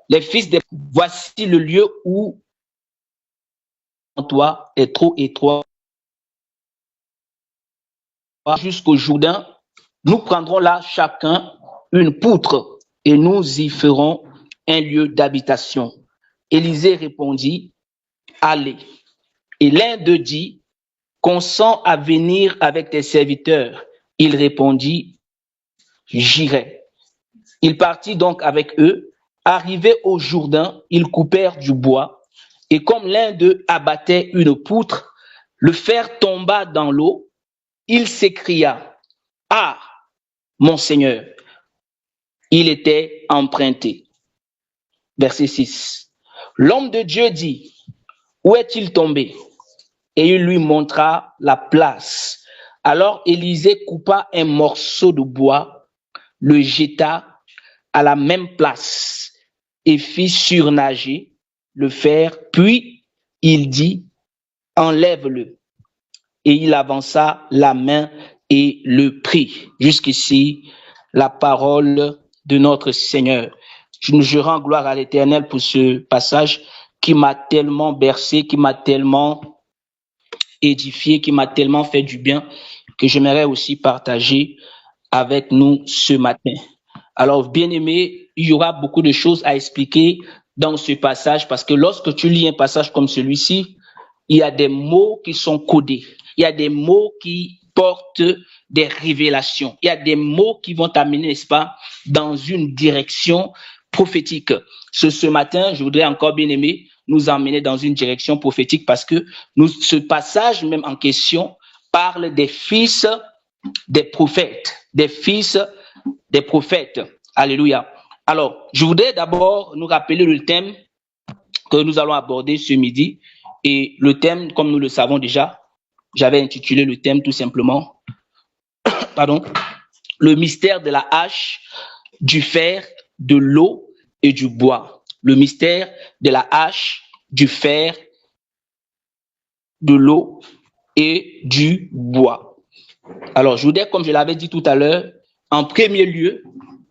les fils des... Voici le lieu où toi est trop étroit jusqu'au Jourdain. Nous prendrons là chacun une poutre et nous y ferons un lieu d'habitation. Élisée répondit, allez. Et l'un d'eux dit, consens à venir avec tes serviteurs. Il répondit, j'irai. Il partit donc avec eux. Arrivé au Jourdain, ils coupèrent du bois. Et comme l'un d'eux abattait une poutre, le fer tomba dans l'eau. Il s'écria, ah, mon Seigneur, il était emprunté. Verset 6. L'homme de Dieu dit, où est-il tombé? Et il lui montra la place. Alors Élisée coupa un morceau de bois, le jeta à la même place et fit surnager le fer. Puis il dit, enlève-le. Et il avança la main et le prit. Jusqu'ici, la parole de notre Seigneur. Je rends gloire à l'Éternel pour ce passage qui m'a tellement bercé, qui m'a tellement édifié, qui m'a tellement fait du bien, que j'aimerais aussi partager avec nous ce matin. Alors, bien-aimés, il y aura beaucoup de choses à expliquer dans ce passage, parce que lorsque tu lis un passage comme celui-ci, il y a des mots qui sont codés. Il y a des mots qui portent des révélations. Il y a des mots qui vont t'amener, n'est-ce pas, dans une direction prophétique. Ce matin, je voudrais encore, bien aimé, nous emmener dans une direction prophétique parce que ce passage même en question parle des fils des prophètes, des fils des prophètes. Alléluia. Alors, je voudrais d'abord nous rappeler le thème que nous allons aborder ce midi. Et le thème, comme nous le savons déjà, j'avais intitulé le thème tout simplement, le mystère de la hache, du fer, de l'eau et du bois. Le mystère de la hache, du fer, de l'eau et du bois. Alors, je voudrais, comme je l'avais dit tout à l'heure, en premier lieu,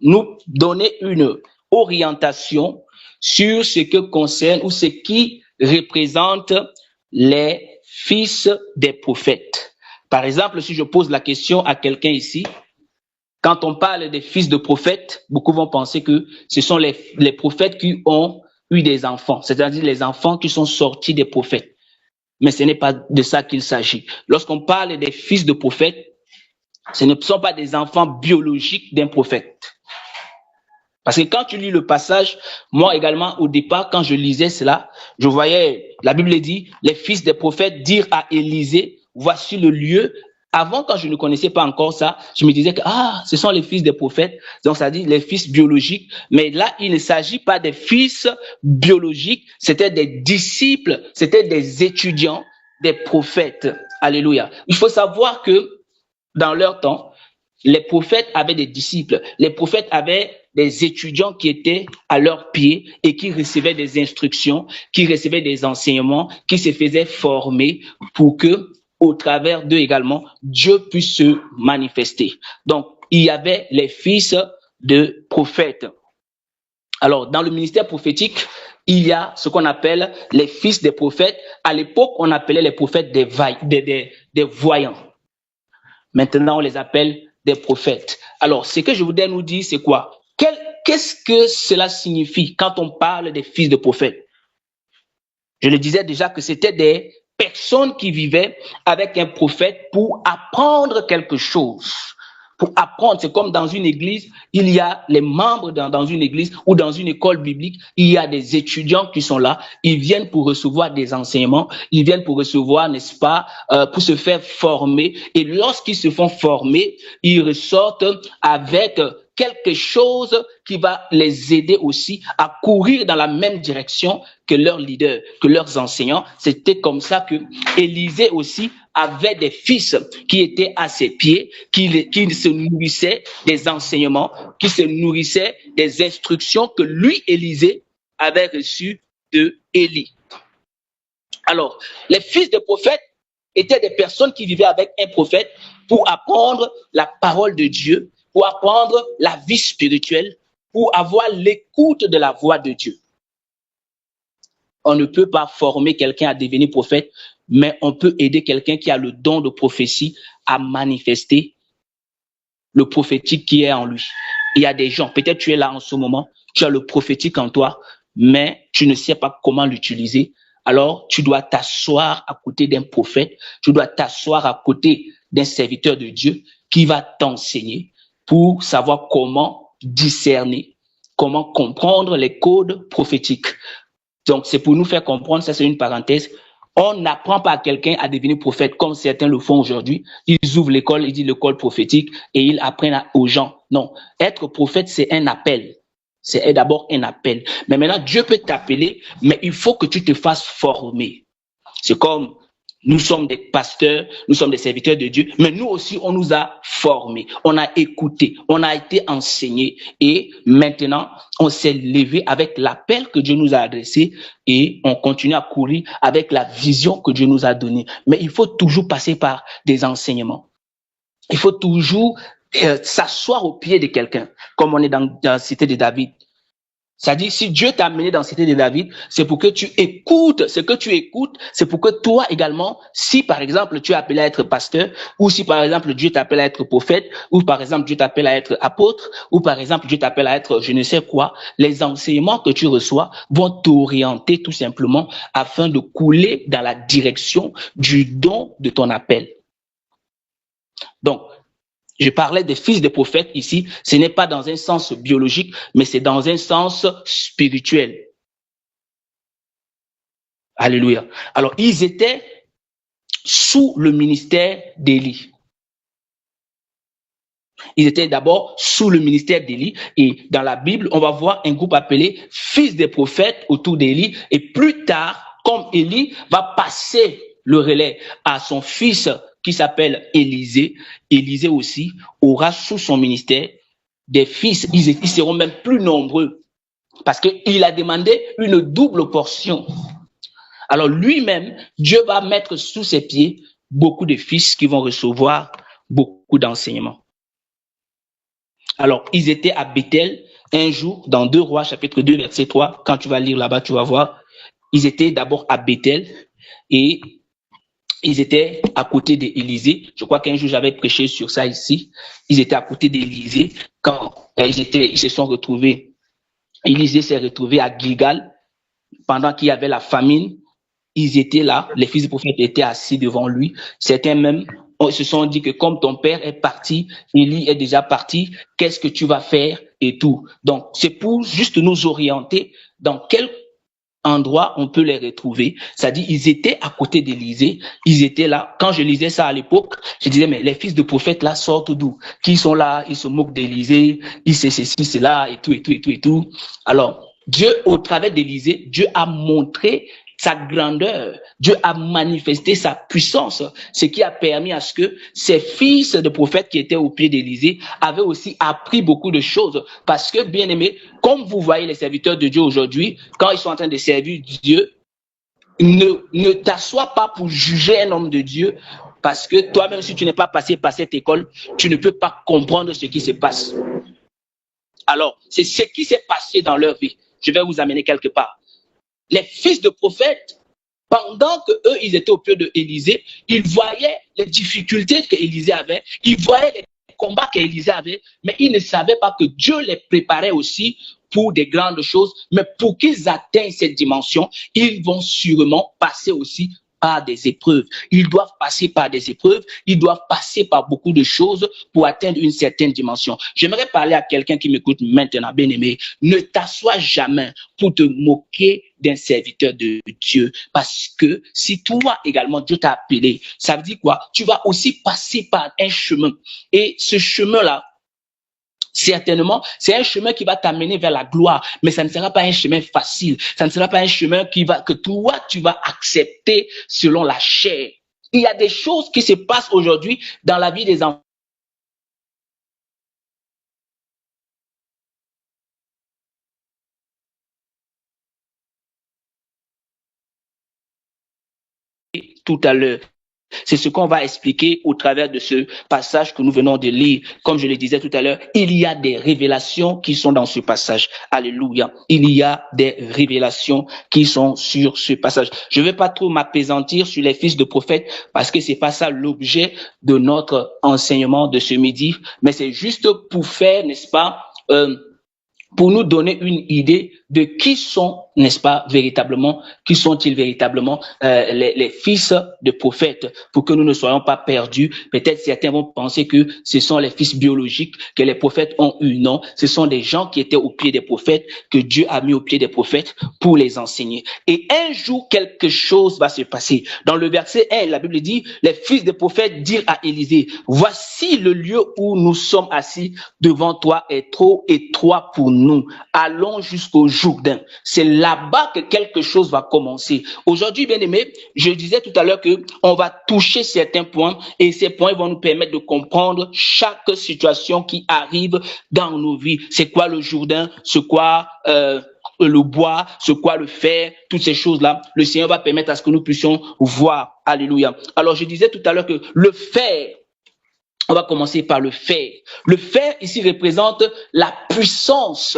nous donner une orientation sur ce que concerne ou ce qui représente les fils des prophètes. Par exemple, si je pose la question à quelqu'un ici, quand on parle des fils de prophètes, beaucoup vont penser que ce sont les prophètes qui ont eu des enfants, c'est-à-dire les enfants qui sont sortis des prophètes. Mais ce n'est pas de ça qu'il s'agit. Lorsqu'on parle des fils de prophètes, ce ne sont pas des enfants biologiques d'un prophète. Parce que quand tu lis le passage, moi également, au départ, quand je lisais cela, je voyais, la Bible dit, les fils des prophètes dirent à Élisée, voici le lieu. Avant, quand je ne connaissais pas encore ça, je me disais que, ce sont les fils des prophètes. Donc, ça dit les fils biologiques. Mais là, il ne s'agit pas des fils biologiques. C'était des disciples, c'était des étudiants, des prophètes. Alléluia. Il faut savoir que, dans leur temps, les prophètes avaient des disciples. Les prophètes avaient des étudiants qui étaient à leurs pieds et qui recevaient des instructions, qui recevaient des enseignements, qui se faisaient former pour que, au travers d'eux également, Dieu puisse se manifester. Donc, il y avait les fils de prophètes. Alors, dans le ministère prophétique, il y a ce qu'on appelle les fils des prophètes. À l'époque, on appelait les prophètes des voyants. Maintenant, on les appelle des prophètes. Alors, ce que je voudrais nous dire, c'est quoi? Qu'est-ce que cela signifie quand on parle des fils de prophètes? Je le disais déjà que c'était des personnes qui vivaient avec un prophète pour apprendre quelque chose. Pour apprendre, c'est comme dans une église, il y a les membres dans une église ou dans une école biblique, il y a des étudiants qui sont là, ils viennent pour recevoir des enseignements, ils viennent pour recevoir, n'est-ce pas, pour se faire former. Et lorsqu'ils se font former, ils ressortent avec quelque chose qui va les aider aussi à courir dans la même direction que leurs leaders, que leurs enseignants. C'était comme ça que Élisée aussi avait des fils qui étaient à ses pieds, qui se nourrissaient des enseignements, qui se nourrissaient des instructions que lui, Élisée, avait reçues de Élie. Alors, les fils de prophètes étaient des personnes qui vivaient avec un prophète pour apprendre la parole de Dieu, pour apprendre la vie spirituelle, pour avoir l'écoute de la voix de Dieu. on ne peut pas former quelqu'un à devenir prophète, mais on peut aider quelqu'un qui a le don de prophétie à manifester le prophétique qui est en lui. Il y a des gens, peut-être tu es là en ce moment, tu as le prophétique en toi, mais tu ne sais pas comment l'utiliser. Alors, tu dois t'asseoir à côté d'un prophète, tu dois t'asseoir à côté d'un serviteur de Dieu qui va t'enseigner pour savoir comment discerner, comment comprendre les codes prophétiques. Donc, c'est pour nous faire comprendre, ça c'est une parenthèse. On n'apprend pas à quelqu'un à devenir prophète comme certains le font aujourd'hui. Ils ouvrent l'école, ils disent l'école prophétique et ils apprennent aux gens. Non, être prophète, c'est un appel. C'est d'abord un appel. Mais maintenant, Dieu peut t'appeler, mais il faut que tu te fasses former. C'est comme nous sommes des pasteurs, nous sommes des serviteurs de Dieu, mais nous aussi, on nous a formés, on a écouté, on a été enseignés et maintenant, on s'est levé avec l'appel que Dieu nous a adressé et on continue à courir avec la vision que Dieu nous a donnée. Mais il faut toujours passer par des enseignements. Il faut toujours s'asseoir au pied de quelqu'un, comme on est dans la cité de David. C'est-à-dire, si Dieu t'a amené dans la cité de David, c'est pour que tu écoutes. Ce que tu écoutes, c'est pour que toi également, si par exemple tu es appelé à être pasteur, ou si par exemple Dieu t'appelle à être prophète, ou par exemple Dieu t'appelle à être apôtre, ou par exemple Dieu t'appelle à être je ne sais quoi, les enseignements que tu reçois vont t'orienter tout simplement afin de couler dans la direction du don de ton appel. Donc, je parlais des fils des prophètes ici, ce n'est pas dans un sens biologique, mais c'est dans un sens spirituel. Alléluia. Alors, ils étaient sous le ministère d'Élie. Ils étaient d'abord sous le ministère d'Élie. Et dans la Bible, on va voir un groupe appelé fils des prophètes autour d'Élie. Et plus tard, comme Élie va passer le relais à son fils qui s'appelle Élisée, Élisée aussi aura sous son ministère des fils. Ils seront même plus nombreux parce qu'il a demandé une double portion. Alors lui-même, Dieu va mettre sous ses pieds beaucoup de fils qui vont recevoir beaucoup d'enseignements. Alors, ils étaient à Bethel un jour, dans 2 Rois, chapitre 2, verset 3. Quand tu vas lire là-bas, tu vas voir. Ils étaient d'abord à Bethel et ils étaient à côté d'Élysée. Je crois qu'un jour, j'avais prêché sur ça ici. Ils étaient à côté d'Élysée quand ils se sont retrouvés. Élysée s'est retrouvé à Gilgal pendant qu'il y avait la famine. Ils étaient là, les fils du prophète étaient assis devant lui. Certains même se sont dit que comme ton père est parti, Élie est déjà parti, qu'est-ce que tu vas faire et tout. Donc, c'est pour juste nous orienter dans quel endroit on peut les retrouver. C'est-à-dire, ils étaient à côté d'Élysée, ils étaient là. Quand je lisais ça à l'époque, je disais, mais les fils de prophètes là sortent d'où? Qui sont là, ils se moquent d'Élysée, ils c'est ceci, c'est là, et tout, et tout, et tout, et tout. Alors, Dieu, au travers d'Élysée, Dieu a montré sa grandeur. Dieu a manifesté sa puissance, ce qui a permis à ce que ces fils de prophètes qui étaient au pied d'Élysée avaient aussi appris beaucoup de choses. Parce que, bien aimé, comme vous voyez les serviteurs de Dieu aujourd'hui, quand ils sont en train de servir Dieu, ne t'assois pas pour juger un homme de Dieu, parce que toi-même, si tu n'es pas passé par cette école, tu ne peux pas comprendre ce qui se passe. Alors, c'est ce qui s'est passé dans leur vie. Je vais vous amener quelque part. Les fils de prophètes, pendant que eux, ils étaient au pied de Élysée, ils voyaient les difficultés qu'Élysée avait, ils voyaient les combats qu'Élysée avait, mais ils ne savaient pas que Dieu les préparait aussi pour des grandes choses, mais pour qu'ils atteignent cette dimension, ils vont sûrement passer aussi par des épreuves. Ils doivent passer par des épreuves, ils doivent passer par beaucoup de choses pour atteindre une certaine dimension. J'aimerais parler à quelqu'un qui m'écoute maintenant, bien aimé. Ne t'assois jamais pour te moquer d'un serviteur de Dieu. Parce que si toi également Dieu t'a appelé, ça veut dire quoi? Tu vas aussi passer par un chemin. Et ce chemin-là, certainement, c'est un chemin qui va t'amener vers la gloire, mais ça ne sera pas un chemin facile. Ça ne sera pas un chemin que toi, tu vas accepter selon la chair. Il y a des choses qui se passent aujourd'hui dans la vie des enfants. Tout à l'heure. C'est ce qu'on va expliquer au travers de ce passage que nous venons de lire. Comme je le disais tout à l'heure, il y a des révélations qui sont dans ce passage. Alléluia. Il y a des révélations qui sont sur ce passage. Je ne vais pas trop m'appesantir sur les fils de prophètes parce que c'est pas ça l'objet de notre enseignement de ce midi, mais c'est juste pour faire, n'est-ce pas, pour nous donner une idée de qui sont, n'est-ce pas, véritablement, qui sont-ils véritablement les fils de prophètes, pour que nous ne soyons pas perdus. Peut-être certains vont penser que ce sont les fils biologiques, que les prophètes ont eu. Non, ce sont des gens qui étaient au pied des prophètes, que Dieu a mis au pied des prophètes pour les enseigner. Et un jour, quelque chose va se passer. Dans le verset 1, la Bible dit, les fils des prophètes dirent à Élisée, voici le lieu où nous sommes assis devant toi est trop étroit pour nous. Allons jusqu'au Jourdain. C'est là-bas que quelque chose va commencer. Aujourd'hui, bien aimé, je disais tout à l'heure que on va toucher certains points et ces points vont nous permettre de comprendre chaque situation qui arrive dans nos vies. C'est quoi le Jourdain? C'est quoi le bois, c'est quoi le fer, toutes ces choses-là, le Seigneur va permettre à ce que nous puissions voir. Alléluia. Alors, je disais tout à l'heure que le fer, on va commencer par le fer. Le fer ici représente la puissance.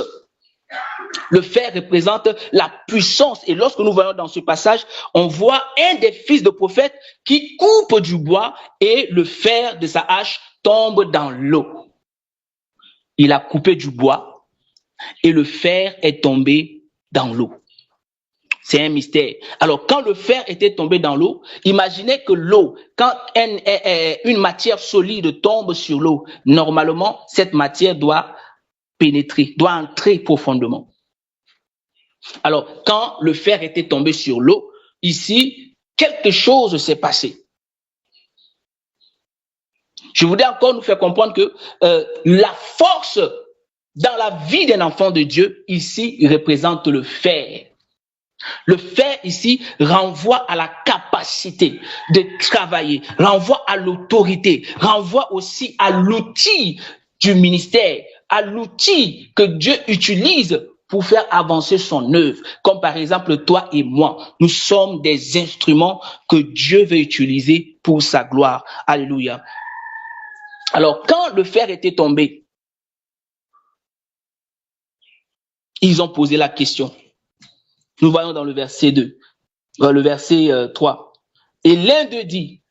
Le fer représente la puissance. Et lorsque nous voyons dans ce passage, on voit un des fils de prophète qui coupe du bois et le fer de sa hache tombe dans l'eau. Il a coupé du bois et le fer est tombé dans l'eau. C'est un mystère. Alors, quand le fer était tombé dans l'eau, imaginez que l'eau, quand une matière solide tombe sur l'eau, normalement, cette matière doit pénétrer, doit entrer profondément. Alors, quand le fer était tombé sur l'eau, ici, quelque chose s'est passé. Je voudrais encore nous faire comprendre que la force dans la vie d'un enfant de Dieu, ici, représente le fer. Le fer ici renvoie à la capacité de travailler, renvoie à l'autorité, renvoie aussi à l'outil du ministère, à l'outil que Dieu utilise pour faire avancer son œuvre. Comme par exemple toi et moi, nous sommes des instruments que Dieu veut utiliser pour sa gloire. Alléluia. Alors quand le fer était tombé, ils ont posé la question. Nous voyons dans le verset 2, le verset 3. Et l'un d'eux dit,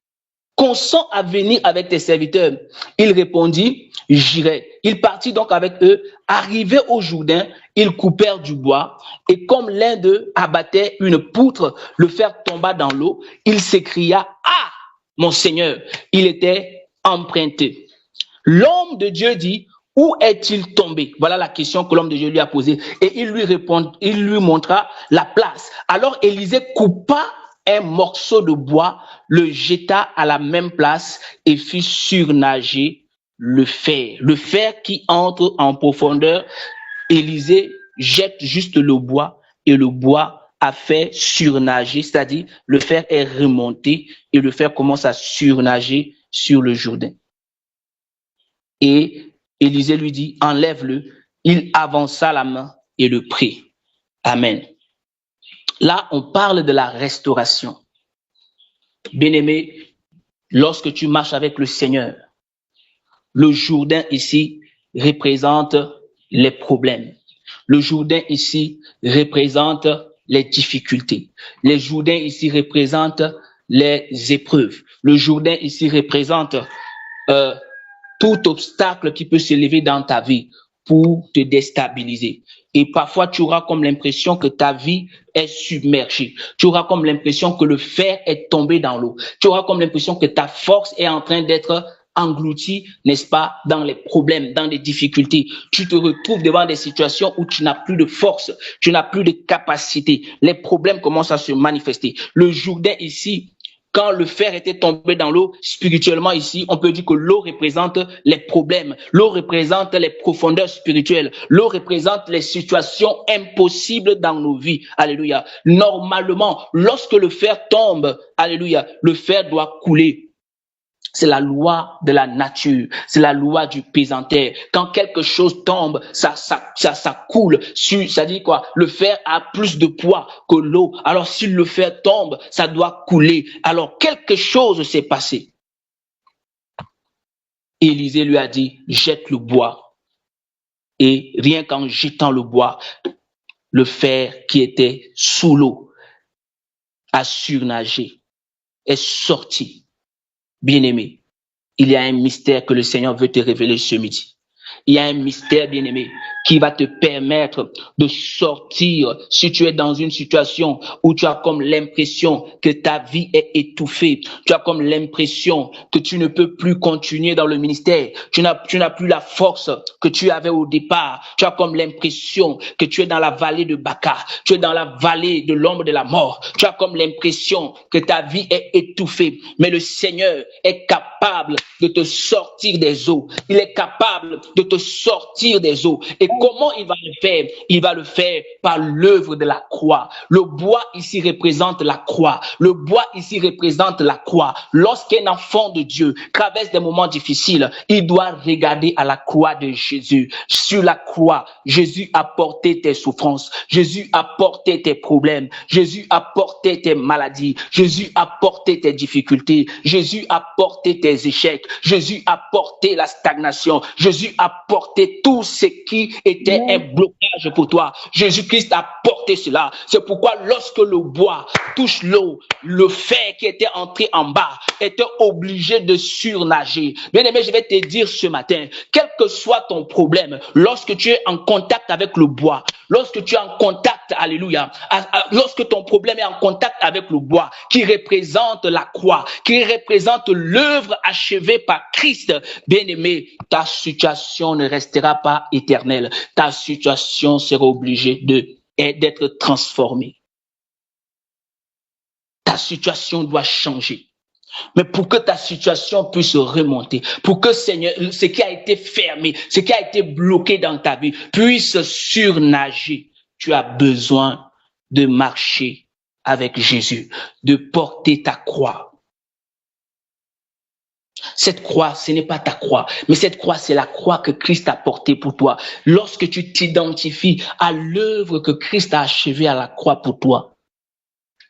consens à venir avec tes serviteurs. Il répondit, j'irai. Il partit donc avec eux. Arrivé au Jourdain, ils coupèrent du bois. Et comme l'un d'eux abattait une poutre, le fer tomba dans l'eau. Il s'écria, ah, mon Seigneur, il était emprunté. L'homme de Dieu dit, où est-il tombé? Voilà la question que l'homme de Dieu lui a posée. Et il lui montra la place. Alors Élisée coupa un morceau de bois, le jeta à la même place et fit surnager le fer. Le fer qui entre en profondeur, Élisée jette juste le bois et le bois a fait surnager, c'est-à-dire le fer est remonté et le fer commence à surnager sur le Jourdain. Et Élisée lui dit, enlève-le. Il avança la main et le prit. Amen. Là, on parle de la restauration. Bien-aimé, lorsque tu marches avec le Seigneur, le Jourdain ici représente les problèmes. Le Jourdain ici représente les difficultés. Le Jourdain ici représente les épreuves. Le Jourdain ici représente tout obstacle qui peut s'élever dans ta vie pour te déstabiliser. Et parfois, tu auras comme l'impression que ta vie est submergée. Tu auras comme l'impression que le fer est tombé dans l'eau. Tu auras comme l'impression que ta force est en train d'être engloutie, n'est-ce pas, dans les problèmes, dans les difficultés. Tu te retrouves devant des situations où tu n'as plus de force, tu n'as plus de capacité. Les problèmes commencent à se manifester. Le Jourdain ici, quand le fer était tombé dans l'eau, spirituellement ici, on peut dire que l'eau représente les problèmes, l'eau représente les profondeurs spirituelles, l'eau représente les situations impossibles dans nos vies. Alléluia. Normalement, lorsque le fer tombe, alléluia, le fer doit couler. C'est la loi de la nature, c'est la loi du pesanteur. Quand quelque chose tombe, ça coule. Ça dit quoi? Le fer a plus de poids que l'eau. Alors si le fer tombe, ça doit couler. Alors quelque chose s'est passé. Élisée lui a dit, jette le bois. Et rien qu'en jetant le bois, le fer qui était sous l'eau a surnagé, est sorti. Bien-aimé, il y a un mystère que le Seigneur veut te révéler ce midi. Il y a un mystère, bien-aimé, qui va te permettre de sortir si tu es dans une situation où tu as comme l'impression que ta vie est étouffée. Tu as comme l'impression que tu ne peux plus continuer dans le ministère. Tu n'as plus la force que tu avais au départ. Tu as comme l'impression que tu es dans la vallée de Baca. Tu es dans la vallée de l'ombre de la mort. Tu as comme l'impression que ta vie est étouffée. Mais le Seigneur est capable de te sortir des eaux. Il est capable de te sortir des eaux. Et comment il va le faire? Il va le faire par l'œuvre de la croix. Le bois ici représente la croix. Le bois ici représente la croix. Lorsqu'un enfant de Dieu traverse des moments difficiles, il doit regarder à la croix de Jésus. Sur la croix, Jésus a porté tes souffrances. Jésus a porté tes problèmes. Jésus a porté tes maladies. Jésus a porté tes difficultés. Jésus a porté tes échecs. Jésus a porté la stagnation. Jésus a porté tout ce qui était un blocage pour toi. Jésus-Christ a porté cela. C'est pourquoi lorsque le bois touche l'eau, le fer qui était entré en bas était obligé de surnager. Bien-aimé, je vais te dire ce matin, quel que soit ton problème, lorsque tu es en contact avec le bois, lorsque tu es en contact, alléluia, lorsque ton problème est en contact avec le bois qui représente la croix, qui représente l'œuvre achevée par Christ, bien-aimé, ta situation ne restera pas éternelle. Ta situation sera obligée d'être transformée. Ta situation doit changer. Mais pour que ta situation puisse remonter, pour que Seigneur, ce qui a été fermé, ce qui a été bloqué dans ta vie, puisse surnager, tu as besoin de marcher avec Jésus, de porter ta croix. Cette croix, ce n'est pas ta croix, mais cette croix, c'est la croix que Christ a portée pour toi. Lorsque tu t'identifies à l'œuvre que Christ a achevée à la croix pour toi,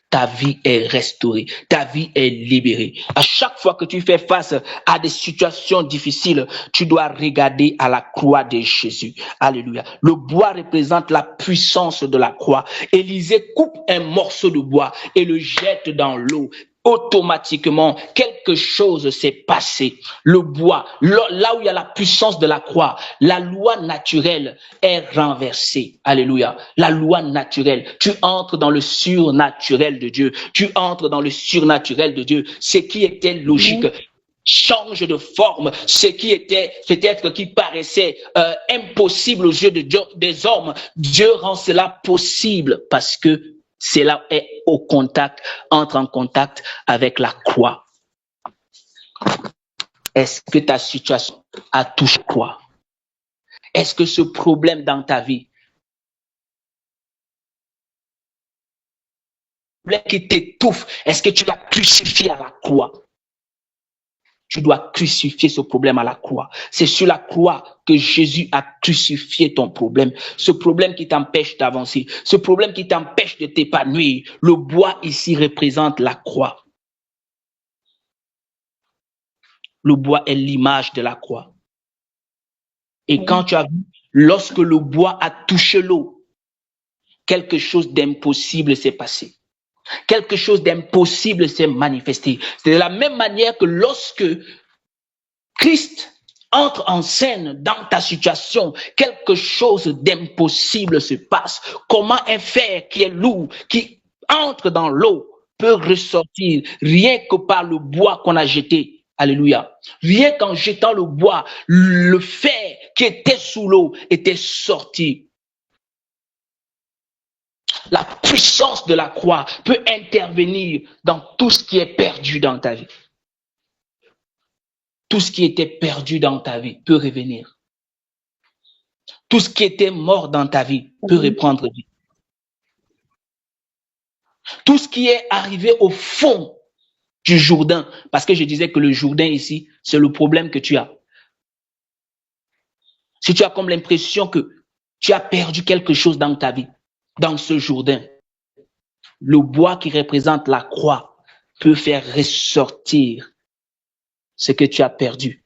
ta vie est restaurée, ta vie est libérée. À chaque fois que tu fais face à des situations difficiles, tu dois regarder à la croix de Jésus. Alléluia. Le bois représente la puissance de la croix. Élisée coupe un morceau de bois et le jette dans l'eau. Automatiquement, quelque chose s'est passé. Le bois, là où il y a la puissance de la croix, la loi naturelle est renversée. Alléluia. La loi naturelle. Tu entres dans le surnaturel de Dieu. Tu entres dans le surnaturel de Dieu. Ce qui était logique change de forme. Ce qui était peut-être qui paraissait impossible aux yeux des hommes, Dieu rend cela possible parce que cela est entre en contact avec la croix. Est-ce que ta situation a touché quoi? Est-ce que ce problème dans ta vie, le problème qui t'étouffe, est-ce que tu l'as crucifié à la croix? Tu dois crucifier ce problème à la croix. C'est sur la croix que Jésus a crucifié ton problème. Ce problème qui t'empêche d'avancer, ce problème qui t'empêche de t'épanouir. Le bois ici représente la croix. Le bois est l'image de la croix. Et quand tu as vu, lorsque le bois a touché l'eau, quelque chose d'impossible s'est passé. Quelque chose d'impossible s'est manifesté. C'est de la même manière que lorsque Christ entre en scène dans ta situation, quelque chose d'impossible se passe. Comment un fer qui est lourd, qui entre dans l'eau, peut ressortir rien que par le bois qu'on a jeté? Alléluia. Rien qu'en jetant le bois, le fer qui était sous l'eau était sorti. La puissance de la croix peut intervenir dans tout ce qui est perdu dans ta vie. Tout ce qui était perdu dans ta vie peut revenir. Tout ce qui était mort dans ta vie peut reprendre vie. Tout ce qui est arrivé au fond du Jourdain. Parce que je disais que le Jourdain ici, c'est le problème que tu as. Si tu as comme l'impression que tu as perdu quelque chose dans ta vie, dans ce Jourdain, le bois qui représente la croix peut faire ressortir ce que tu as perdu.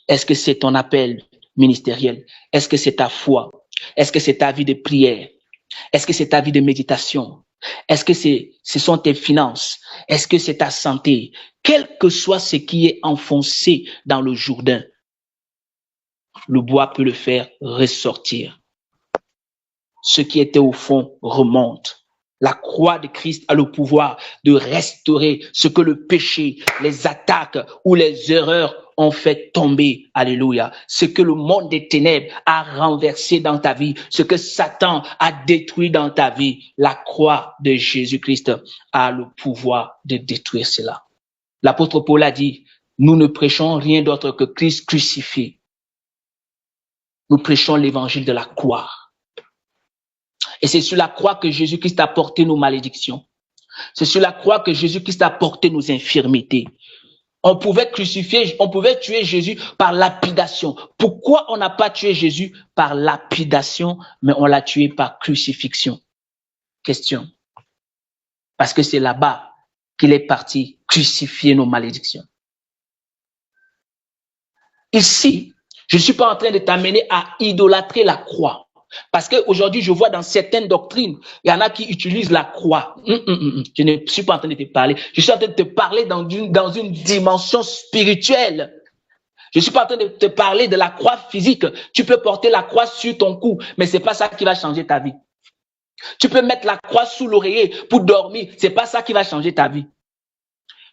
Est-ce que c'est ton appel ministériel? Est-ce que c'est ta foi? Est-ce que c'est ta vie de prière? Est-ce que c'est ta vie de méditation? Est-ce que ce sont tes finances? Est-ce que c'est ta santé? Quel que soit ce qui est enfoncé dans le Jourdain, le bois peut le faire ressortir. Ce qui était au fond remonte. La croix de Christ a le pouvoir de restaurer ce que le péché, les attaques ou les erreurs ont fait tomber. Alléluia. Ce que le monde des ténèbres a renversé dans ta vie, ce que Satan a détruit dans ta vie, la croix de Jésus-Christ a le pouvoir de détruire cela. L'apôtre Paul a dit, nous ne prêchons rien d'autre que Christ crucifié. Nous prêchons l'évangile de la croix. Et c'est sur la croix que Jésus-Christ a porté nos malédictions. C'est sur la croix que Jésus-Christ a porté nos infirmités. On pouvait tuer Jésus par lapidation. Pourquoi on n'a pas tué Jésus par lapidation, mais on l'a tué par crucifixion? Question. Parce que c'est là-bas qu'il est parti crucifier nos malédictions. Ici, je ne suis pas en train de t'amener à idolâtrer la croix. Parce qu'aujourd'hui, je vois dans certaines doctrines, il y en a qui utilisent la croix. Je ne suis pas en train de te parler. Je suis en train de te parler dans une dimension spirituelle. Je ne suis pas en train de te parler de la croix physique. Tu peux porter la croix sur ton cou, mais ce n'est pas ça qui va changer ta vie. Tu peux mettre la croix sous l'oreiller pour dormir. Ce n'est pas ça qui va changer ta vie.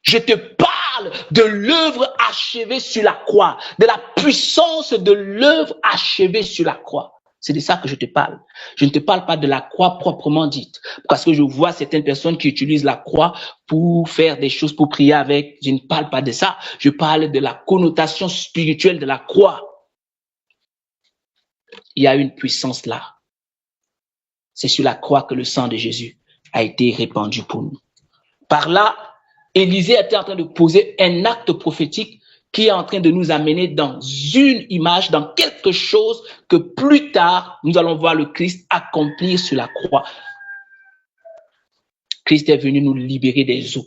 Je te parle de l'œuvre achevée sur la croix, de la puissance de l'œuvre achevée sur la croix. C'est de ça que je te parle. Je ne te parle pas de la croix proprement dite. Parce que je vois certaines personnes qui utilisent la croix pour faire des choses, pour prier avec. Je ne parle pas de ça. Je parle de la connotation spirituelle de la croix. Il y a une puissance là. C'est sur la croix que le sang de Jésus a été répandu pour nous. Par là, Élisée était en train de poser un acte prophétique qui est en train de nous amener dans une image, dans quelque chose que plus tard, nous allons voir le Christ accomplir sur la croix. Christ est venu nous libérer des eaux.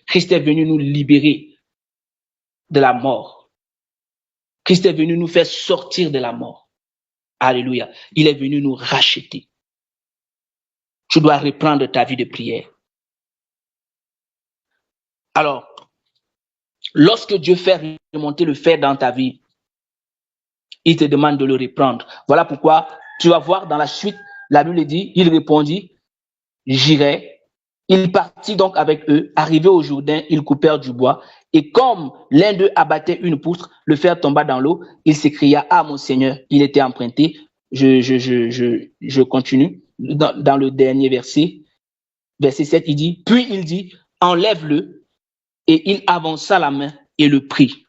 Christ est venu nous libérer de la mort. Christ est venu nous faire sortir de la mort. Alléluia. Il est venu nous racheter. Tu dois reprendre ta vie de prière. Alors, lorsque Dieu fait remonter le fer dans ta vie, il te demande de le reprendre. Voilà pourquoi tu vas voir dans la suite, la Bible dit, il répondit, j'irai. Il partit donc avec eux. Arrivé au Jourdain, ils coupèrent du bois. Et comme l'un d'eux abattait une poutre, le fer tomba dans l'eau. Il s'écria, ah mon Seigneur, il était emprunté. Je continue. Dans le dernier verset, verset 7, il dit, puis il dit, enlève-le. Et il avança la main et le prit.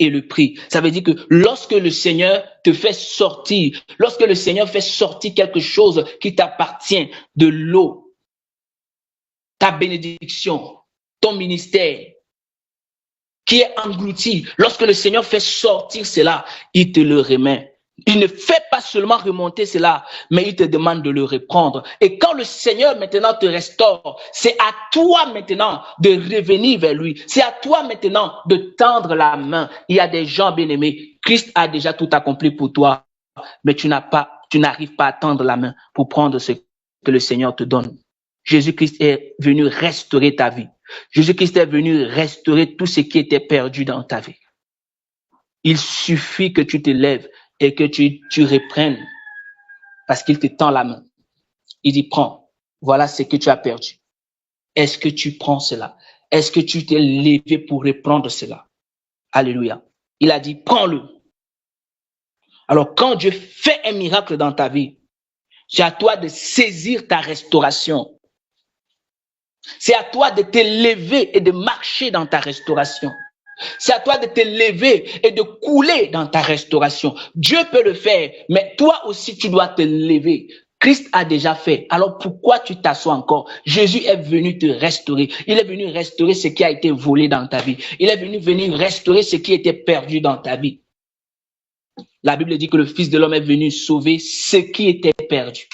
Et le prit. Ça veut dire que lorsque le Seigneur te fait sortir, lorsque le Seigneur fait sortir quelque chose qui t'appartient de l'eau, ta bénédiction, ton ministère, qui est englouti, lorsque le Seigneur fait sortir cela, il te le remet. Il ne fait pas seulement remonter cela, mais il te demande de le reprendre. Et quand le Seigneur maintenant te restaure, c'est à toi maintenant de revenir vers lui. C'est à toi maintenant de tendre la main. Il y a des gens bien-aimés. Christ a déjà tout accompli pour toi, mais tu n'arrives pas à tendre la main pour prendre ce que le Seigneur te donne. Jésus-Christ est venu restaurer ta vie. Jésus-Christ est venu restaurer tout ce qui était perdu dans ta vie. Il suffit que tu te lèves et que tu reprennes, parce qu'il te tend la main. Il dit, prends, voilà ce que tu as perdu. Est-ce que tu prends cela? Est-ce que tu t'es levé pour reprendre cela? Alléluia. Il a dit, prends-le. Alors, quand Dieu fait un miracle dans ta vie, c'est à toi de saisir ta restauration. C'est à toi de te lever et de marcher dans ta restauration. C'est à toi de te lever et de couler dans ta restauration. Dieu peut le faire, mais toi aussi tu dois te lever. Christ a déjà fait. Alors pourquoi tu t'assois encore? Jésus est venu te restaurer. Il est venu restaurer ce qui a été volé dans ta vie. Il est venu restaurer ce qui était perdu dans ta vie. La Bible dit que le Fils de l'homme est venu sauver ce qui était perdu.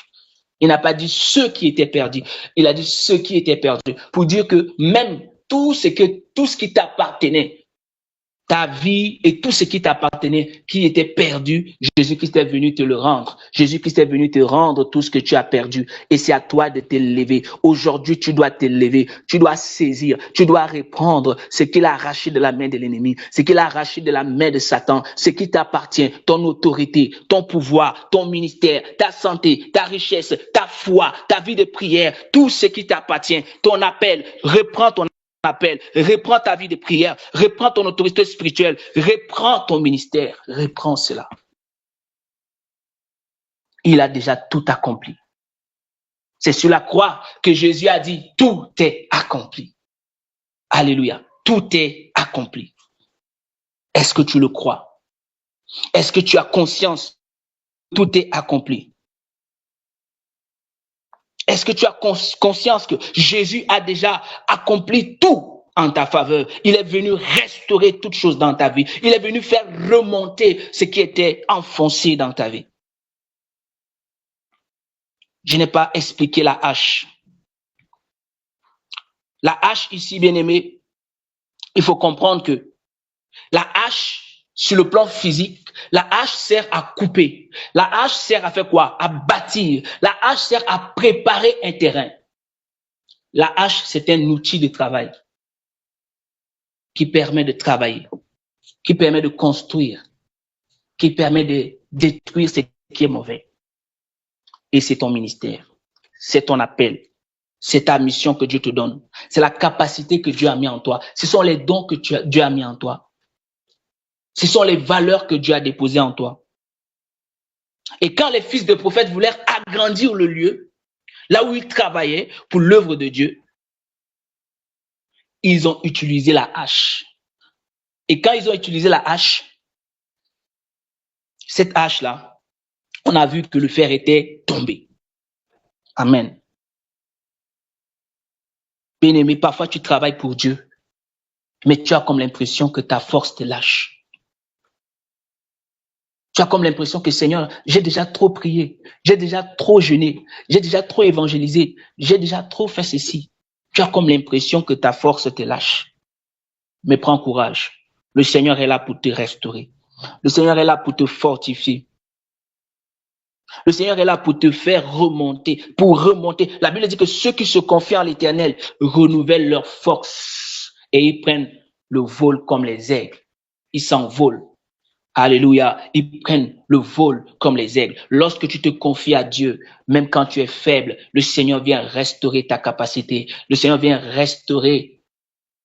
Il n'a pas dit ceux qui étaient perdus. Il a dit ceux qui étaient perdus. Pour dire que même tout ce qui t'appartenait, ta vie et tout ce qui t'appartenait, qui était perdu, Jésus-Christ est venu te le rendre. Jésus-Christ est venu te rendre tout ce que tu as perdu. Et c'est à toi de te lever. Aujourd'hui, tu dois te lever. Tu dois saisir. Tu dois reprendre ce qu'il a arraché de la main de l'ennemi, ce qu'il a arraché de la main de Satan, ce qui t'appartient, ton autorité, ton pouvoir, ton ministère, ta santé, ta richesse, ta foi, ta vie de prière, tout ce qui t'appartient, ton appel. Reprends ton appel, reprends ta vie de prière, reprends ton autorité spirituelle, reprends ton ministère, reprends cela. Il a déjà tout accompli. C'est sur la croix que Jésus a dit, tout est accompli. Alléluia, tout est accompli. Est-ce que tu le crois? Est-ce que tu as conscience que tout est accompli? Est-ce que tu as conscience que Jésus a déjà accompli tout en ta faveur? Il est venu restaurer toutes choses dans ta vie. Il est venu faire remonter ce qui était enfoncé dans ta vie. Je n'ai pas expliqué la hache. La hache ici, bien aimé, il faut comprendre que la hache, sur le plan physique, la hache sert à couper. La hache sert à faire quoi? À bâtir. La hache sert à préparer un terrain. La hache, c'est un outil de travail qui permet de travailler, qui permet de construire, qui permet de détruire ce qui est mauvais. Et c'est ton ministère, c'est ton appel, c'est ta mission que Dieu te donne, c'est la capacité que Dieu a mis en toi, ce sont les dons que Dieu a mis en toi. Ce sont les valeurs que Dieu a déposées en toi. Et quand les fils de prophètes voulaient agrandir le lieu, là où ils travaillaient pour l'œuvre de Dieu, ils ont utilisé la hache. Et quand ils ont utilisé la hache, cette hache-là, on a vu que le fer était tombé. Amen. Bien-aimé, parfois tu travailles pour Dieu, mais tu as comme l'impression que ta force te lâche. Tu as comme l'impression que Seigneur, j'ai déjà trop prié, j'ai déjà trop jeûné, j'ai déjà trop évangélisé, j'ai déjà trop fait ceci. Tu as comme l'impression que ta force te lâche. Mais prends courage. Le Seigneur est là pour te restaurer. Le Seigneur est là pour te fortifier. Le Seigneur est là pour te faire remonter, pour remonter. La Bible dit que ceux qui se confient en l'Éternel renouvellent leur force et ils prennent le vol comme les aigles. Ils s'envolent. Alléluia. Ils prennent le vol comme les aigles. Lorsque tu te confies à Dieu, même quand tu es faible, le Seigneur vient restaurer ta capacité. Le Seigneur vient restaurer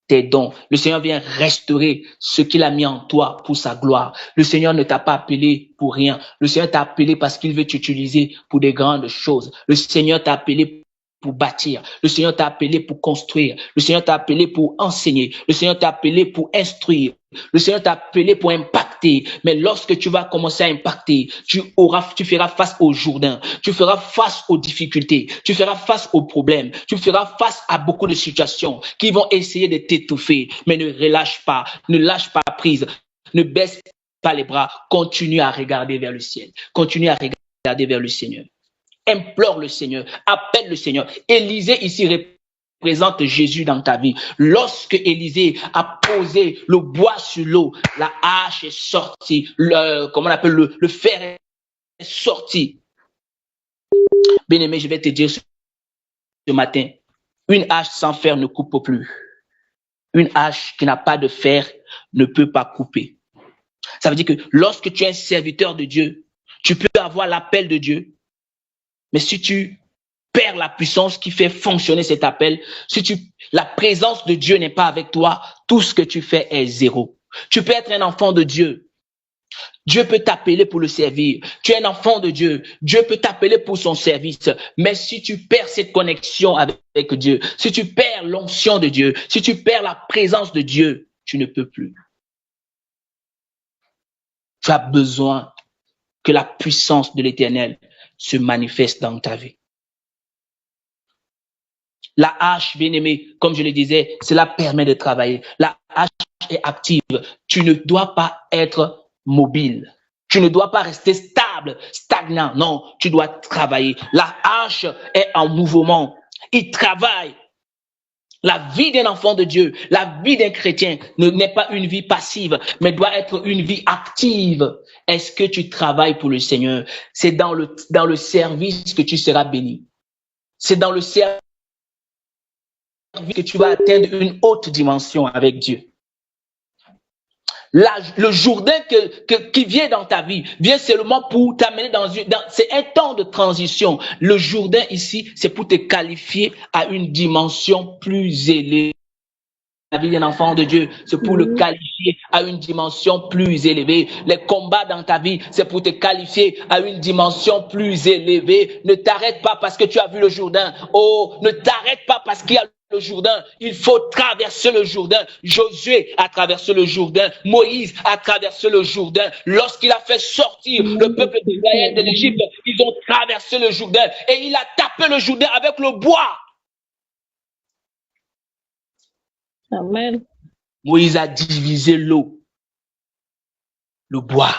tes dons. Le Seigneur vient restaurer ce qu'il a mis en toi pour sa gloire. Le Seigneur ne t'a pas appelé pour rien. Le Seigneur t'a appelé parce qu'il veut t'utiliser pour des grandes choses. Le Seigneur t'a appelé pour bâtir. Le Seigneur t'a appelé pour construire. Le Seigneur t'a appelé pour enseigner. Le Seigneur t'a appelé pour instruire. Le Seigneur t'a appelé pour impacter. Mais lorsque tu vas commencer à impacter, tu feras face au Jourdain. Tu feras face aux difficultés. Tu feras face aux problèmes. Tu feras face à beaucoup de situations qui vont essayer de t'étouffer. Mais ne relâche pas. Ne lâche pas prise. Ne baisse pas les bras. Continue à regarder vers le ciel. Continue à regarder vers le Seigneur. Implore le Seigneur, appelle le Seigneur. Élisée ici représente Jésus dans ta vie. Lorsque Élisée a posé le bois sur l'eau, la hache est sortie, le fer est sorti. Bien-aimé, je vais te dire ce matin, une hache sans fer ne coupe plus. Une hache qui n'a pas de fer ne peut pas couper. Ça veut dire que lorsque tu es un serviteur de Dieu, tu peux avoir l'appel de Dieu. Mais si tu perds la puissance qui fait fonctionner cet appel, la présence de Dieu n'est pas avec toi, tout ce que tu fais est zéro. Tu peux être un enfant de Dieu. Dieu peut t'appeler pour le servir. Tu es un enfant de Dieu. Dieu peut t'appeler pour son service. Mais si tu perds cette connexion avec Dieu, si tu perds l'onction de Dieu, si tu perds la présence de Dieu, tu ne peux plus. Tu as besoin que la puissance de l'Éternel se manifeste dans ta vie. La hache, bien aimé, comme je le disais, cela permet de travailler. La hache est active. Tu ne dois pas être mobile. Tu ne dois pas rester stable, stagnant. Non, tu dois travailler. La hache est en mouvement. Il travaille. La vie d'un enfant de Dieu, la vie d'un chrétien n'est pas une vie passive, mais doit être une vie active. Est-ce que tu travailles pour le Seigneur? C'est dans le service que tu seras béni. C'est dans le service que tu vas atteindre une haute dimension avec Dieu. Le Jourdain qui vient dans ta vie vient seulement pour t'amener c'est un temps de transition. Le Jourdain ici, c'est pour te qualifier à une dimension plus élevée. La vie d'un enfant de Dieu, c'est pour le qualifier à une dimension plus élevée. Les combats dans ta vie, c'est pour te qualifier à une dimension plus élevée. Ne t'arrête pas parce que tu as vu le Jourdain. Oh, ne t'arrête pas parce qu'il y a le Jourdain. Il faut traverser le Jourdain. Josué a traversé le Jourdain. Moïse a traversé le Jourdain. Lorsqu'il a fait sortir le peuple d'Israël de l'Égypte, ils ont traversé le Jourdain et il a tapé le Jourdain avec le bois. Amen. Moïse a divisé l'eau, le bois.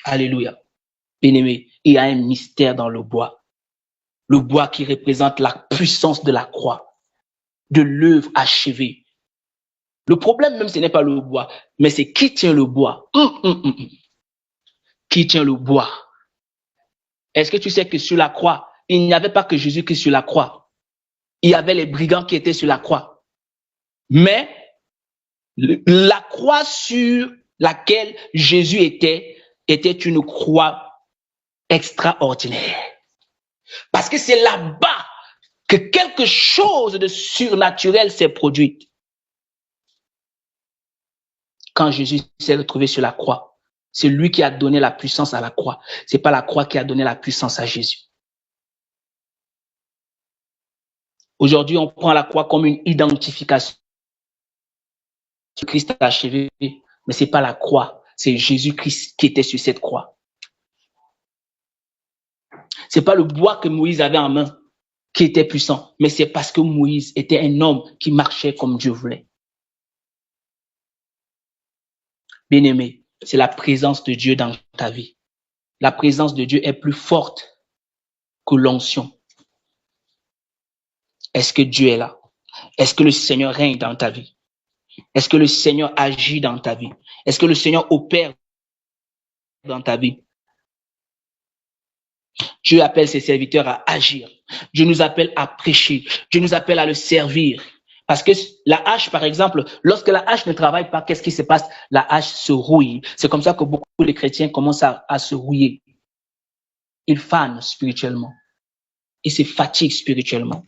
Alléluia. Bien-aimé, il y a un mystère dans le bois. Le bois qui représente la puissance de la croix, de l'œuvre achevée. Le problème même, ce n'est pas le bois, mais c'est qui tient le bois. Qui tient le bois? Est-ce que tu sais que sur la croix, il n'y avait pas que Jésus-Christ sur la croix. Il y avait les brigands qui étaient sur la croix. Mais la croix sur laquelle Jésus était une croix extraordinaire. Parce que c'est là-bas que quelque chose de surnaturel s'est produit. Quand Jésus s'est retrouvé sur la croix, c'est lui qui a donné la puissance à la croix. C'est pas la croix qui a donné la puissance à Jésus. Aujourd'hui, on prend la croix comme une identification. Christ a achevé, mais c'est pas la croix, c'est Jésus-Christ qui était sur cette croix. C'est pas le bois que Moïse avait en main qui était puissant, mais c'est parce que Moïse était un homme qui marchait comme Dieu voulait. Bien-aimé, c'est la présence de Dieu dans ta vie. La présence de Dieu est plus forte que l'onction. Est-ce que Dieu est là? Est-ce que le Seigneur règne dans ta vie? Est-ce que le Seigneur agit dans ta vie? Est-ce que le Seigneur opère dans ta vie? Dieu appelle ses serviteurs à agir. Dieu nous appelle à prêcher. Dieu nous appelle à le servir. Parce que la hache, par exemple, lorsque la hache ne travaille pas, qu'est-ce qui se passe? La hache se rouille. C'est comme ça que beaucoup de chrétiens commencent à se rouiller. Ils fanent spirituellement. Ils se fatiguent spirituellement.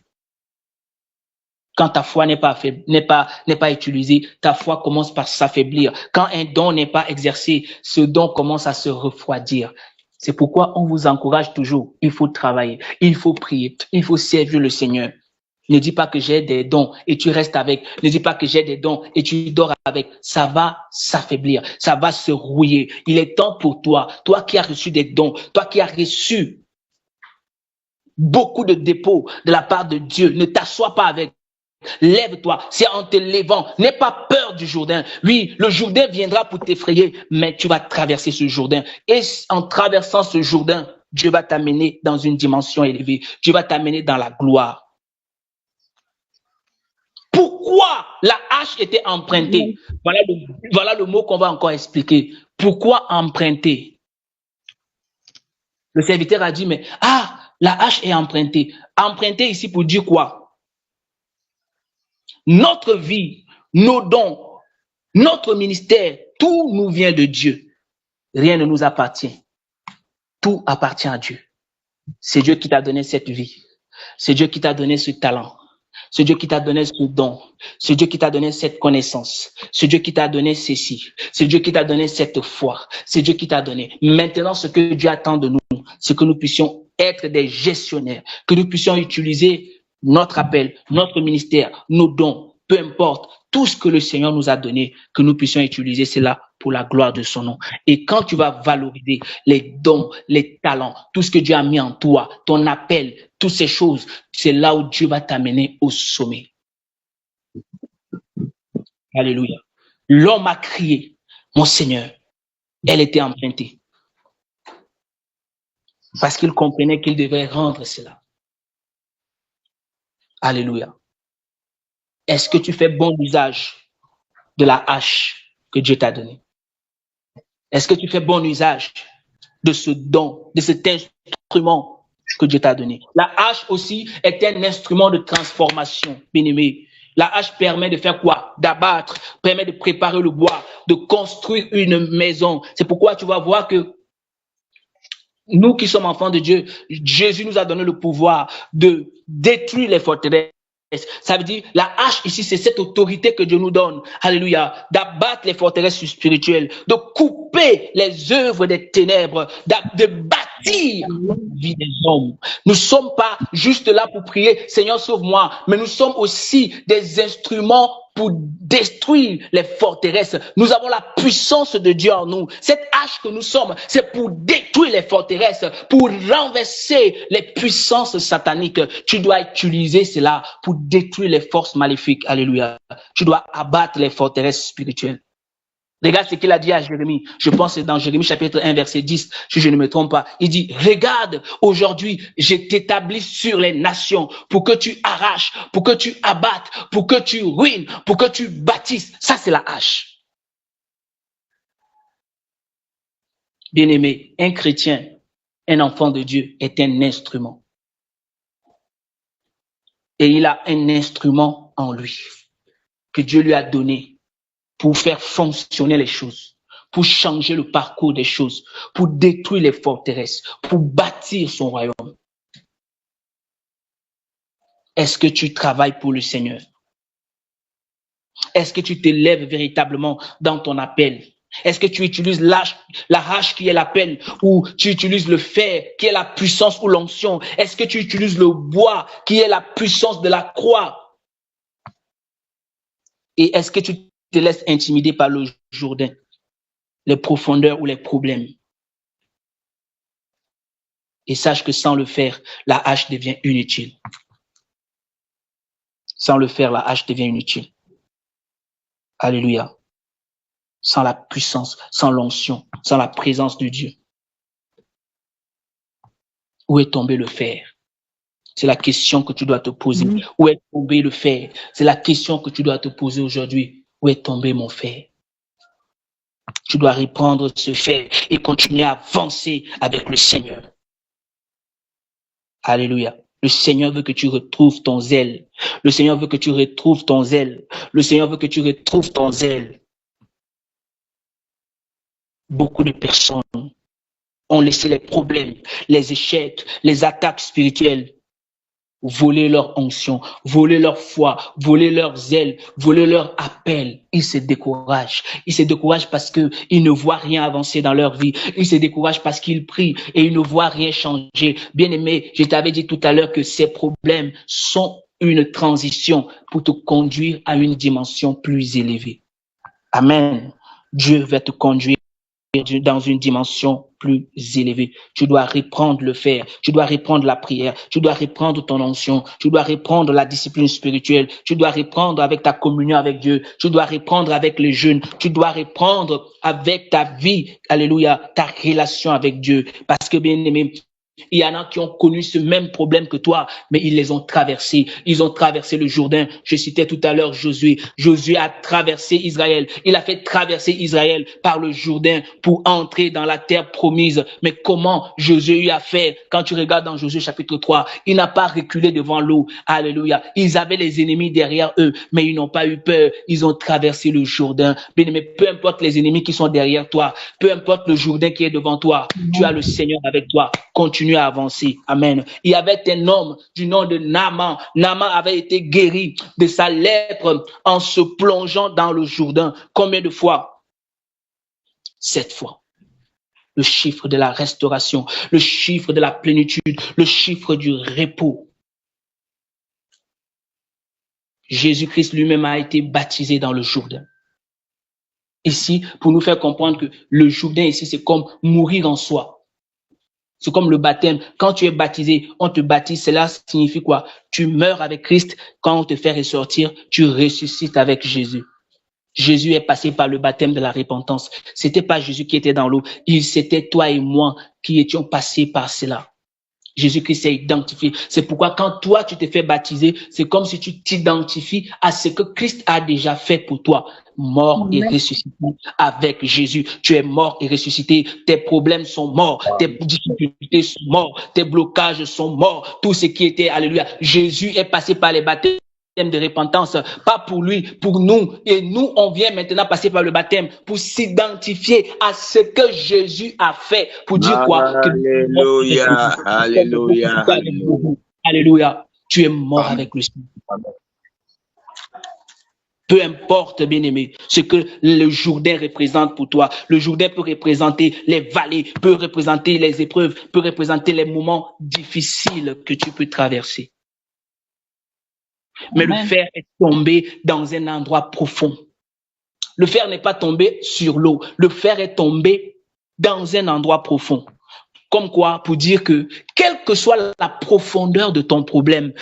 Quand ta foi n'est pas utilisée, ta foi commence par s'affaiblir. Quand un don n'est pas exercé, ce don commence à se refroidir. C'est pourquoi on vous encourage toujours. Il faut travailler, il faut prier, il faut servir le Seigneur. Ne dis pas que j'ai des dons et tu restes avec. Ne dis pas que j'ai des dons et tu dors avec. Ça va s'affaiblir, ça va se rouiller. Il est temps pour toi, toi qui as reçu des dons, toi qui as reçu beaucoup de dépôts de la part de Dieu, ne t'assois pas avec. Lève-toi, c'est en te levant. N'aie pas peur du Jourdain. Oui, le Jourdain viendra pour t'effrayer, mais tu vas traverser ce Jourdain. Et en traversant ce Jourdain, Dieu va t'amener dans une dimension élevée. Dieu va t'amener dans la gloire. Pourquoi la hache était empruntée? Voilà le mot qu'on va encore expliquer. Pourquoi emprunter? Le serviteur a dit, mais la hache est empruntée. Empruntée ici pour dire quoi? Notre vie, nos dons, notre ministère, tout nous vient de Dieu. Rien ne nous appartient. Tout appartient à Dieu. C'est Dieu qui t'a donné cette vie. C'est Dieu qui t'a donné ce talent. C'est Dieu qui t'a donné ce don. C'est Dieu qui t'a donné cette connaissance. C'est Dieu qui t'a donné ceci. C'est Dieu qui t'a donné cette foi. C'est Dieu qui t'a donné. Maintenant, ce que Dieu attend de nous, c'est que nous puissions être des gestionnaires, que nous puissions utiliser notre appel, notre ministère, nos dons, peu importe, tout ce que le Seigneur nous a donné, que nous puissions utiliser cela pour la gloire de son nom. Et quand tu vas valoriser les dons, les talents, tout ce que Dieu a mis en toi, ton appel, toutes ces choses, c'est là où Dieu va t'amener au sommet. Alléluia. L'homme a crié, mon Seigneur, elle était empruntée. Parce qu'il comprenait qu'il devait rendre cela. Alléluia. Est-ce que tu fais bon usage de la hache que Dieu t'a donnée? Est-ce que tu fais bon usage de ce don, de cet instrument que Dieu t'a donné? La hache aussi est un instrument de transformation, bien-aimé. La hache permet de faire quoi? D'abattre, permet de préparer le bois, de construire une maison. C'est pourquoi tu vas voir que nous qui sommes enfants de Dieu, Jésus nous a donné le pouvoir de détruire les forteresses. Ça veut dire, la hache ici, c'est cette autorité que Dieu nous donne. Alléluia. D'abattre les forteresses spirituelles, de couper les œuvres des ténèbres, de bâtir la vie des hommes. Nous ne sommes pas juste là pour prier, Seigneur, sauve-moi, mais nous sommes aussi des instruments pour détruire les forteresses. Nous avons la puissance de Dieu en nous. Cette hache que nous sommes, c'est pour détruire les forteresses, pour renverser les puissances sataniques. Tu dois utiliser cela pour détruire les forces maléfiques. Alléluia. Tu dois abattre les forteresses spirituelles. Regarde ce qu'il a dit à Jérémie. Je pense que c'est dans Jérémie chapitre 1, verset 10, si je ne me trompe pas. Il dit, regarde, aujourd'hui, je t'établis sur les nations pour que tu arraches, pour que tu abattes, pour que tu ruines, pour que tu bâtisses. Ça, c'est la hache. Bien-aimé, un chrétien, un enfant de Dieu est un instrument. Et il a un instrument en lui que Dieu lui a donné pour faire fonctionner les choses, pour changer le parcours des choses, pour détruire les forteresses, pour bâtir son royaume. Est-ce que tu travailles pour le Seigneur? Est-ce que tu t'élèves véritablement dans ton appel? Est-ce que tu utilises la hache qui est l'appel, ou tu utilises le fer qui est la puissance ou l'onction? Est-ce que tu utilises le bois qui est la puissance de la croix? Et est-ce que tu te laisses intimider par le Jourdain, les profondeurs ou les problèmes? Et sache que sans le faire, la hache devient inutile. Sans le faire, la hache devient inutile. Alléluia. Sans la puissance, sans l'onction, sans la présence de Dieu. Où est tombé le fer? C'est la question que tu dois te poser. Où est tombé le fer? C'est la question que tu dois te poser aujourd'hui. Où est tombé mon fer? Tu dois reprendre ce fer et continuer à avancer avec le Seigneur. Alléluia. Le Seigneur veut que tu retrouves ton zèle. Le Seigneur veut que tu retrouves ton zèle. Le Seigneur veut que tu retrouves ton zèle. Beaucoup de personnes ont laissé les problèmes, les échecs, les attaques spirituelles voler leur onction, voler leur foi, voler leur zèle, voler leur appel. Ils se découragent. Ils se découragent parce qu'ils ne voient rien avancer dans leur vie. Ils se découragent parce qu'ils prient et ils ne voient rien changer. Bien-aimé, je t'avais dit tout à l'heure que ces problèmes sont une transition pour te conduire à une dimension plus élevée. Amen. Dieu va te conduire dans une dimension plus élevée. Tu dois reprendre le fer, tu dois reprendre la prière, tu dois reprendre ton onction, tu dois reprendre la discipline spirituelle, tu dois reprendre avec ta communion avec Dieu, tu dois reprendre avec les jeûnes, tu dois reprendre avec ta vie, alléluia, ta relation avec Dieu. Parce que bien aimé, il y en a qui ont connu ce même problème que toi, mais ils les ont traversés. Ils ont traversé le Jourdain. Je citais tout à l'heure Josué. Josué a traversé Israël. Il a fait traverser Israël par le Jourdain pour entrer dans la terre promise. Mais comment Josué a fait? Quand tu regardes dans Josué chapitre 3, il n'a pas reculé devant l'eau. Alléluia. Ils avaient les ennemis derrière eux, mais ils n'ont pas eu peur. Ils ont traversé le Jourdain. Mais peu importe les ennemis qui sont derrière toi, peu importe le Jourdain qui est devant toi, tu as le Seigneur avec toi. Continue à avancer. Amen. Il y avait un homme du nom de Naaman. Naaman avait été guéri de sa lèpre en se plongeant dans le Jourdain. Combien de fois? 7 fois. Le chiffre de la restauration, le chiffre de la plénitude, le chiffre du repos. Jésus-Christ lui-même a été baptisé dans le Jourdain. Ici, pour nous faire comprendre que le Jourdain ici, c'est comme mourir en soi. C'est comme le baptême. Quand tu es baptisé, on te baptise. Cela signifie quoi? Tu meurs avec Christ. Quand on te fait ressortir, tu ressuscites avec Jésus. Jésus est passé par le baptême de la repentance. C'était pas Jésus qui était dans l'eau. C'était toi et moi qui étions passés par cela. Jésus-Christ s'est identifié. C'est pourquoi quand toi, tu te fais baptiser, c'est comme si tu t'identifies à ce que Christ a déjà fait pour toi. Mort et ressuscité avec Jésus. Tu es mort et ressuscité. Tes problèmes sont morts. Tes difficultés sont morts. Tes blocages sont morts. Tout ce qui était, alléluia. Jésus est passé par les baptêmes de repentance, pas pour lui, pour nous. Et nous, on vient maintenant passer par le baptême pour s'identifier à ce que Jésus a fait. Pour dire quoi? Alléluia, alléluia, alléluia. Tu es mort avec le Seigneur. Peu importe, bien-aimé, ce que le Jourdain représente pour toi. Le Jourdain peut représenter les vallées, peut représenter les épreuves, peut représenter les moments difficiles que tu peux traverser. Mais le fer est tombé dans un endroit profond. Le fer n'est pas tombé sur l'eau. Le fer est tombé dans un endroit profond. Comme quoi, pour dire que, quelle que soit la profondeur de ton problème,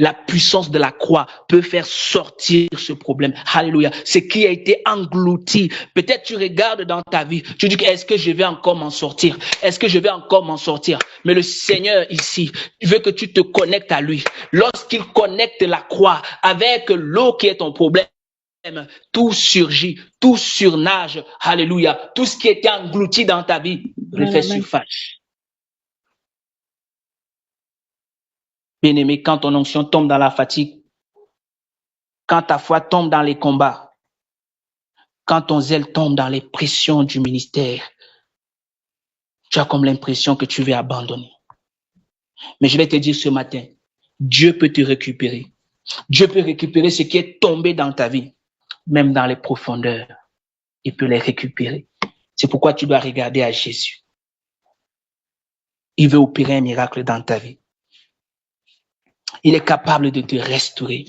la puissance de la croix peut faire sortir ce problème. Alléluia. Ce qui a été englouti. Peut-être tu regardes dans ta vie, tu dis, est-ce que je vais encore m'en sortir? Est-ce que je vais encore m'en sortir? Mais le Seigneur ici, il veut que tu te connectes à lui. Lorsqu'il connecte la croix avec l'eau qui est ton problème, tout surgit, tout surnage. Alléluia. Tout ce qui était englouti dans ta vie refait surface. Bien-aimé, quand ton onction tombe dans la fatigue, quand ta foi tombe dans les combats, quand ton zèle tombe dans les pressions du ministère, tu as comme l'impression que tu veux abandonner. Mais je vais te dire ce matin, Dieu peut te récupérer. Dieu peut récupérer ce qui est tombé dans ta vie, même dans les profondeurs. Il peut les récupérer. C'est pourquoi tu dois regarder à Jésus. Il veut opérer un miracle dans ta vie. Il est capable de te restaurer.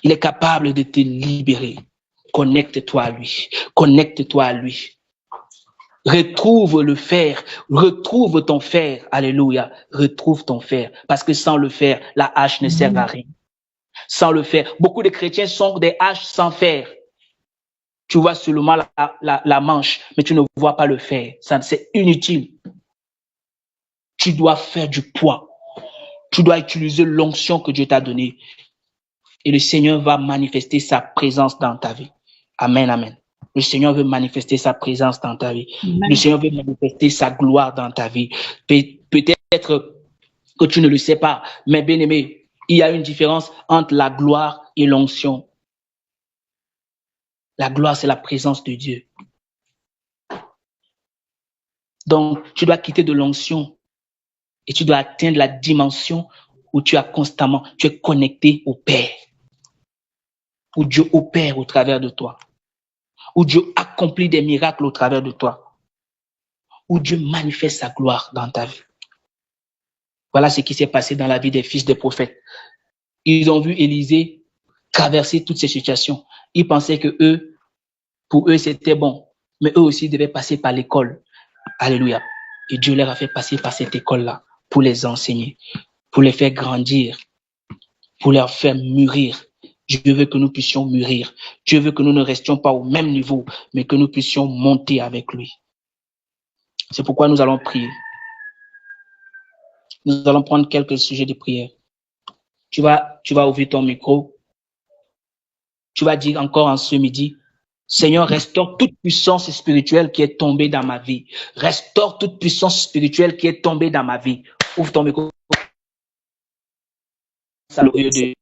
Il est capable de te libérer. Connecte-toi à lui. Connecte-toi à lui. Retrouve le fer. Retrouve ton fer. Alléluia. Retrouve ton fer. Parce que sans le fer, la hache ne sert à rien. Sans le fer. Beaucoup de chrétiens sont des haches sans fer. Tu vois seulement la manche, mais tu ne vois pas le fer. Ça, c'est inutile. Tu dois faire du poids. Tu dois utiliser l'onction que Dieu t'a donnée. Et le Seigneur va manifester sa présence dans ta vie. Amen, amen. Le Seigneur veut manifester sa présence dans ta vie. Amen. Le Seigneur veut manifester sa gloire dans ta vie. Peut-être que tu ne le sais pas, mais bien aimé, il y a une différence entre la gloire et l'onction. La gloire, c'est la présence de Dieu. Donc, tu dois quitter de l'onction et tu dois atteindre la dimension où tu es connecté au Père. Où Dieu opère au travers de toi. Où Dieu accomplit des miracles au travers de toi. Où Dieu manifeste sa gloire dans ta vie. Voilà ce qui s'est passé dans la vie des fils des prophètes. Ils ont vu Élisée traverser toutes ces situations. Ils pensaient que pour eux, c'était bon. Mais eux aussi devaient passer par l'école. Alléluia. Et Dieu leur a fait passer par cette école-là pour les enseigner, pour les faire grandir, pour leur faire mûrir. Dieu veut que nous puissions mûrir. Dieu veut que nous ne restions pas au même niveau, mais que nous puissions monter avec lui. C'est pourquoi nous allons prier. Nous allons prendre quelques sujets de prière. Tu vas ouvrir ton micro. Tu vas dire encore en ce midi, Seigneur, restaure toute puissance spirituelle qui est tombée dans ma vie. Restaure toute puissance spirituelle qui est tombée dans ma vie. Ouvre ton micro. Au lieu de